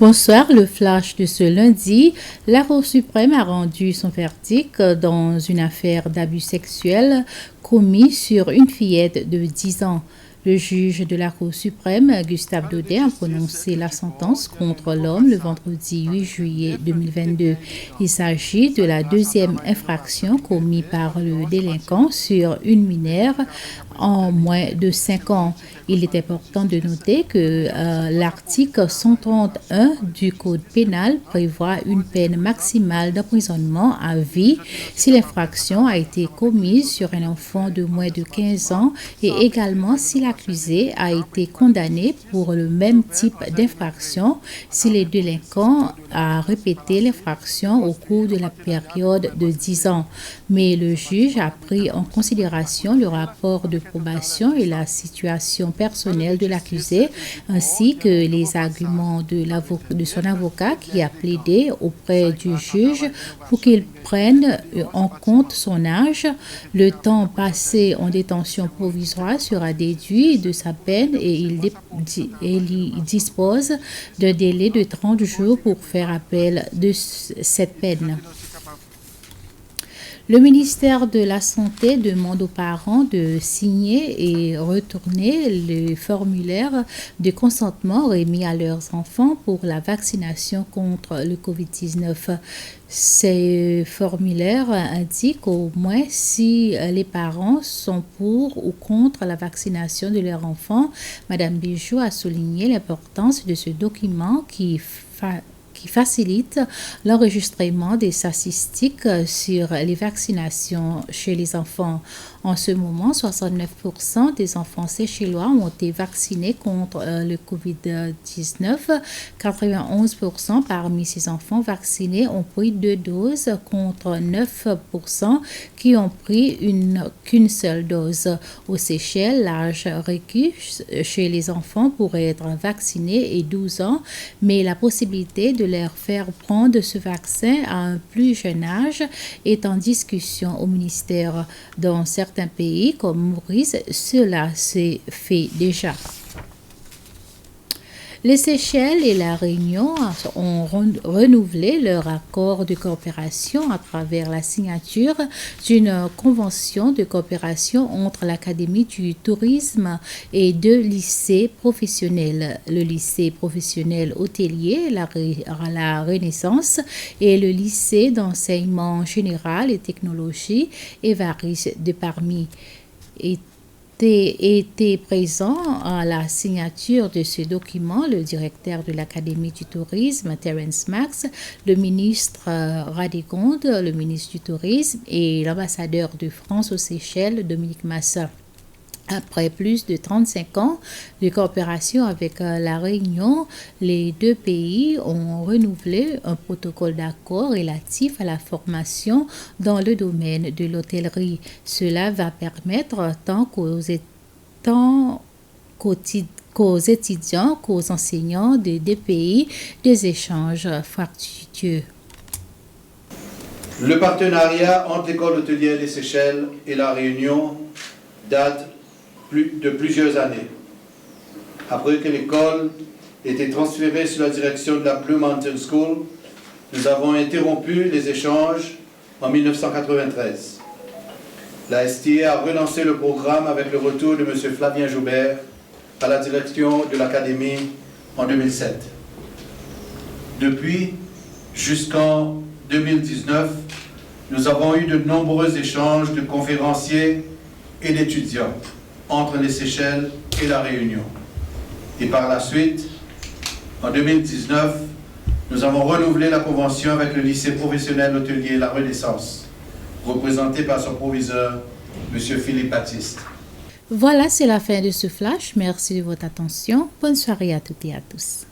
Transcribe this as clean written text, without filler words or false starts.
Bonsoir, le flash de ce lundi. La Cour suprême a rendu son verdict dans une affaire d'abus sexuels commis sur une fillette de 10 ans. Le juge de la Cour suprême, Gustave Daudet, a prononcé la sentence contre l'homme le vendredi 8 juillet 2022. Il s'agit de la deuxième infraction commise par le délinquant sur une mineure en moins de 5 ans. Il est important de noter que l'article 131 du Code pénal prévoit une peine maximale d'emprisonnement à vie si l'infraction a été commise sur un enfant de moins de 15 ans et également si l'accusé a été condamné pour le même type d'infraction si le délinquant a répété l'infraction au cours de la période de 10 ans. Mais le juge a pris en considération le rapport de probation et la situation personnelle de l'accusé, ainsi que les arguments de son avocat qui a plaidé auprès du juge pour qu'il prenne en compte son âge. Le temps passé en détention provisoire sera déduit de sa peine et il dispose d'un délai de 30 jours pour faire appel de cette peine. Le ministère de la Santé demande aux parents de signer et retourner le formulaire de consentement remis à leurs enfants pour la vaccination contre le COVID-19. Ces formulaires indiquent au moins si les parents sont pour ou contre la vaccination de leur enfant. Madame Bijou a souligné l'importance de ce document qui facilite l'enregistrement des statistiques sur les vaccinations chez les enfants. En ce moment, 69% des enfants séchellois ont été vaccinés contre le COVID-19. 91% parmi ces enfants vaccinés ont pris 2 doses contre 9% qui ont pris qu'une seule dose. Aux Seychelles, l'âge requis chez les enfants pour être vaccinés est 12 ans, mais la possibilité de leur faire prendre ce vaccin à un plus jeune âge est en discussion au ministère. Dans certains pays comme Maurice, cela s'est fait déjà. Les Seychelles et la Réunion ont renouvelé leur accord de coopération à travers la signature d'une convention de coopération entre l'Académie du tourisme et 2 lycées professionnels. Le lycée professionnel hôtelier, la Renaissance, et le lycée d'enseignement général et technologie, Évariste de Parmy. Était présent à la signature de ce document le directeur de l'Académie du tourisme, Terence Max, le ministre Radegonde, le ministre du tourisme et l'ambassadeur de France aux Seychelles, Dominique Massa. Après plus de 35 ans de coopération avec la Réunion, les 2 pays ont renouvelé un protocole d'accord relatif à la formation dans le domaine de l'hôtellerie. Cela va permettre tant qu'aux étudiants qu'aux enseignants des 2 pays des échanges fructueux. Le partenariat entre l'école hôtelière des Seychelles et la Réunion date de plusieurs années. Après que l'école était transférée sous la direction de la Blue Mountain School, nous avons interrompu les échanges en 1993. La STA a relancé le programme avec le retour de M. Flavien Joubert à la direction de l'Académie en 2007. Depuis, jusqu'en 2019, nous avons eu de nombreux échanges de conférenciers et d'étudiants entre les Seychelles et la Réunion. Et par la suite, en 2019, nous avons renouvelé la convention avec le lycée professionnel hôtelier La Renaissance, représenté par son proviseur, M. Philippe Baptiste. Voilà, c'est la fin de ce flash. Merci de votre attention. Bonne soirée à toutes et à tous.